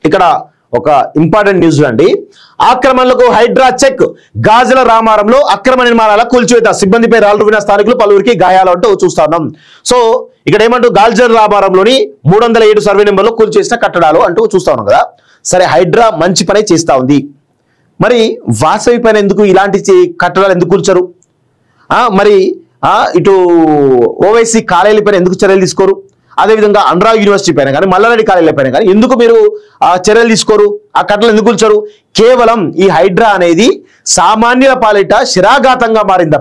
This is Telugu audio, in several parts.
ఇక్కడ ఒక ఇంపార్టెంట్ న్యూస్ అండి. ఆక్రమణలకు హైడ్రా చెక్. గాజుల రామారంలో అక్రమ నిర్మాణాల కూల్చివేత, సిబ్బందిపై రాళ్లు విన స్థానికులు, పలువురికి గాయాలు అంటూ చూస్తా ఉన్నాం. సో ఇక్కడ ఏమంటూ గాజుల రామారంలోని 307 సర్వే నెంబర్లో కూల్చేసిన కట్టడాలు అంటూ చూస్తా ఉన్నాం కదా. సరే, హైడ్రా మంచి పనే చేస్తా ఉంది. మరి వాసవి పైన ఎందుకు ఇలాంటి కట్టడాలు ఎందుకు కూల్చరు? మరి ఇటు ఓవైసీ కాలేజీ పైన ఎందుకు చర్యలు తీసుకోరు? అదేవిధంగా అనురాగ్ యూనివర్సిటీ పైన కానీ, మల్లారెడ్డి కాలేజీల పైన కానీ ఎందుకు మీరు చర్యలు తీసుకోరు? ఆ కట్టలు ఎందుకు కూల్చరు? కేవలం ఈ హైడ్రా అనేది సామాన్యుల పాలిట శరాఘాతంగా మారింది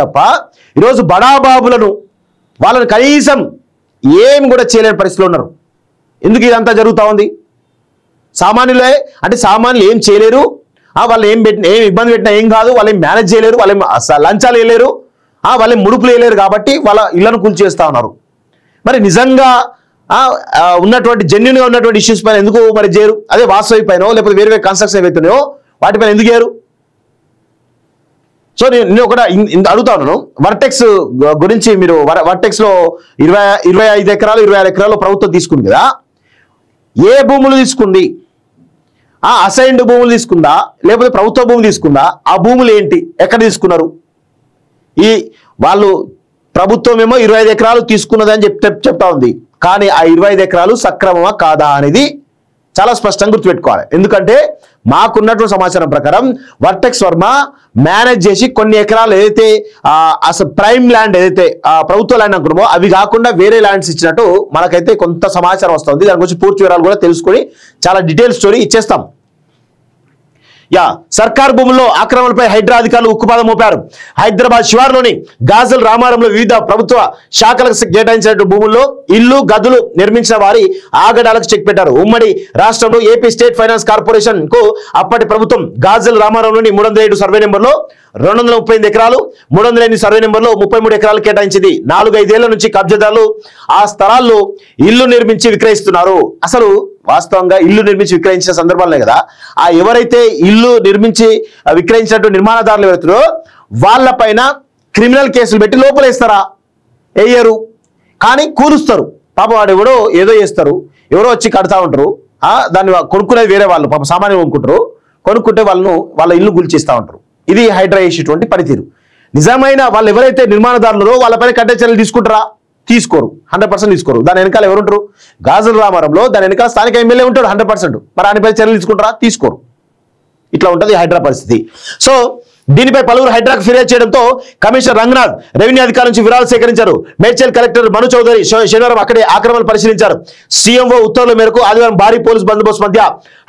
తప్ప, ఈరోజు బడాబాబులను వాళ్ళని కనీసం ఏం కూడా చేయలేని పరిస్థితిలో ఉన్నారు. ఎందుకు ఇదంతా జరుగుతూ ఉంది? సామాన్యులే అంటే సామాన్యులు ఏం చేయలేరు, వాళ్ళు ఏం ఇబ్బంది పెట్టినా ఏం కాదు, వాళ్ళు ఏం మేనేజ్ చేయలేరు, వాళ్ళు ఏం లంచాలు వేయలేరు, వాళ్ళు ముడుపులు వేయలేరు కాబట్టి వాళ్ళ ఇళ్లను కూల్చేస్తా ఉన్నారు. మరి నిజంగా ఉన్నటువంటి జెన్యున్గా ఉన్నటువంటి ఇష్యూస్ పైన ఎందుకు మరి చేయరు? అదే వాసవి పైన లేకపోతే వేరే కన్స్ట్రక్షన్ ఏవైతున్నాయో వాటిపైన ఎందుకు చేయరు? సో నేను ఒకటి అడుగుతా ఉన్నాను, వర్టెక్స్ గురించి. మీరు వర్టెక్స్లో 25 ఎకరాలు 26 ఎకరాలు ప్రభుత్వం తీసుకుంది కదా, ఏ భూములు తీసుకుంది? అసైన్డ్ భూములు తీసుకుందా లేకపోతే ప్రభుత్వ భూములు తీసుకుందా? ఆ భూములు ఏంటి, ఎక్కడ తీసుకున్నారు? వాళ్ళు ప్రభుత్వం ఏమో 25 ఎకరాలు తీసుకున్నదని చెప్తా ఉంది, కానీ ఆ 25 ఎకరాలు సక్రమమా కాదా అనేది చాలా స్పష్టంగా గుర్తుపెట్టుకోవాలి. ఎందుకంటే మాకున్నటువంటి సమాచారం ప్రకారం వర్టెక్స్ వర్మ మేనేజ్ చేసి కొన్ని ఎకరాలు ఏదైతే అసలు ప్రైమ్ ల్యాండ్ ఏదైతే ప్రభుత్వ ల్యాండ్ అనుకున్నామో అవి కాకుండా వేరే ల్యాండ్స్ ఇచ్చినట్టు మనకైతే కొంత సమాచారం వస్తుంది. దాని గురించి పూర్తి వివరాలు కూడా తెలుసుకొని చాలా డీటెయిల్ స్టోరీ ఇచ్చేస్తాం. సర్కార్ భూముల్లో ఆక్రమణపై హైడ్రా అధికారులు ఉక్కుపాదం మోపారు. హైదరాబాద్ శివార్లోని గాజుల రామారంలో వివిధ ప్రభుత్వ శాఖలకు కేటాయించిన భూముల్లో ఇల్లు గదులు నిర్మించిన వారి ఆగడాలకు చెక్ పెట్టారు. ఉమ్మడి రాష్ట్రంలో ఏపీ స్టేట్ ఫైనాన్స్ కార్పొరేషన్ కు అప్పటి ప్రభుత్వం గాజుల రామారంలోని 307 సర్వే నెంబర్లో 238 ఎకరాలు, 308 సర్వే నెంబర్లో 33 ఎకరాలు కేటాయించింది. 4-5 ఏళ్ల నుంచి కబ్జాదారులు ఆ స్థలాల్లో ఇల్లు నిర్మించి విక్రయిస్తున్నారు. అసలు వాస్తవంగా ఇల్లు నిర్మించి విక్రయించిన సందర్భాలే కదా ఎవరైతే ఇల్లు నిర్మించి విక్రయించినట్టు నిర్మాణదారులు ఎవరుతారో వాళ్ళపైన క్రిమినల్ కేసులు పెట్టి లోపలేస్తారా? వేయరు, కానీ కూలుస్తారు. పాప వాడు ఎవడో ఏదో చేస్తారు, ఎవరో వచ్చి కడతా ఉంటారు. దాన్ని కొనుక్కునేది వేరే వాళ్ళు, పాప సామాన్యం కొనుక్కుంటారు. కొనుక్కుంటే వాళ్ళ ఇల్లు గుల్చేస్తూ ఉంటారు. ఇది హైడ్రా చేసేటువంటి పనితీరు. నిజమైన వాళ్ళు ఎవరైతే నిర్మాణదారులు వాళ్ళపైన కట్టే చర్యలు తీసుకుంటారా? తీసుకోరు, 100% తీసుకోరు. దాని వెనకాల ఎవరుంటారు? గాజుల రామారంలో దాని వెనకాల స్థానిక ఎమ్మెల్యే ఉంటాడు 100%. మరి ఆయనపై చర్యలు తీసుకుంటారా? తీసుకోరు. ఇట్లా ఉంటుంది హైడ్రా పరిస్థితి. సో దీనిపై పలువురు హైడ్రాకు ఫిర్యాదు చేయడంతో కమిషనర్ రంగనాథ్ రెవెన్యూ అధికారుల నుంచి వివరాలు సేకరించారు. మేడ్చల్ కలెక్టర్ మను చౌదరి శనివారం అక్కడే ఆక్రమణలు పరిశీలించారు. సీఎంఓ ఉత్తర్వుల మేరకు ఆదివారం భారీ పోలీసు బందోబస్తు మధ్య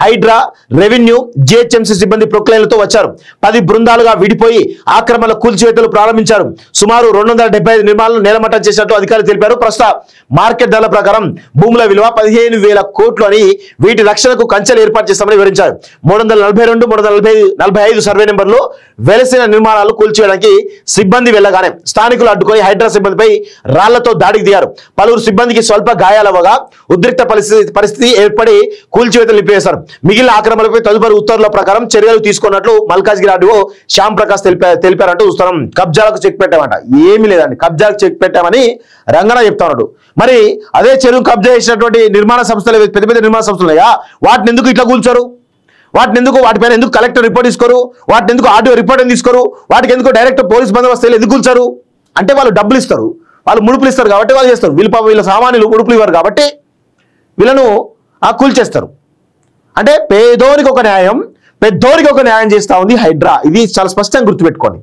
హైడ్రా, రెవెన్యూ, జిహెచ్ఎంసీ సిబ్బంది ప్రొక్లైన్లతో వచ్చారు. 10 బృందాలుగా విడిపోయి ఆక్రమణల కూల్చివేతలు ప్రారంభించారు. సుమారు 275 నిర్మాణాలను నేలమట్టం చేసినట్టు అధికారులు తెలిపారు. ప్రస్తుత మార్కెట్ ధరల ప్రకారం భూముల విలువ 15,000 కోట్లు అని, వీటి రక్షణకు కంచెలు ఏర్పాటు చేస్తామని వివరించారు. 342, 345 సర్వే నెంబర్లో వెలసిన నిర్మాణాలు కూల్చేయడానికి సిబ్బంది వెళ్ళగానే స్థానికులు అడ్డుకొని హైడ్రా సిబ్బందిపై రాళ్లతో దాడికి దిగారు. పలువురు సిబ్బందికి స్వల్ప గాయాలవగా ఉద్రిక్త పరిస్థితి ఏర్పడి కూల్చివేతలు నిలిపివేశారు. మిగిలిన ఆక్రమణలపై తదుపరి ఉత్తర్వుల ప్రకారం చర్యలు తీసుకున్నట్లు మల్కాజ్గిరి ఆర్డీఓ శ్యామ్ ప్రకాష్ తెలిపారంటూ చూస్తున్నాం. కబ్జాలకు చెక్ పెట్టామంట, ఏమీ లేదండి, కబ్జాలకు చెక్ పెట్టామని రంగన చెప్తా ఉన్నాడు. మరి అదే చెరువు కబ్జా చేసినటువంటి నిర్మాణ సంస్థలు, పెద్ద పెద్ద నిర్మాణ సంస్థలు ఉన్నాయా, వాటిని ఎందుకు ఇట్లా కూల్చారు? వాటిపైన ఎందుకు కలెక్టర్ రిపోర్ట్ తీసుకోరు? వాటిని ఎందుకు ఆర్డీఓ రిపోర్ట్ తీసుకోరు? వాటికి ఎందుకు డైరెక్ట్ పోలీస్ బందోబస్తు ఎందుకు కూల్చారు? అంటే వాళ్ళు డబ్బులు ఇస్తారు, వాళ్ళు ముడుపులు ఇస్తారు కాబట్టి వాళ్ళు చేస్తారు. వీళ్ళ సామాన్యులు ముడుపులు ఇవ్వరు కాబట్టి వీళ్ళను కూల్చేస్తారు. అంటే పేదోనికి ఒక న్యాయం, పెద్దోనికి ఒక న్యాయం చేస్తూ ఉంది హైడ్రా. ఇది చాలా స్పష్టంగా గుర్తుపెట్టుకోండి.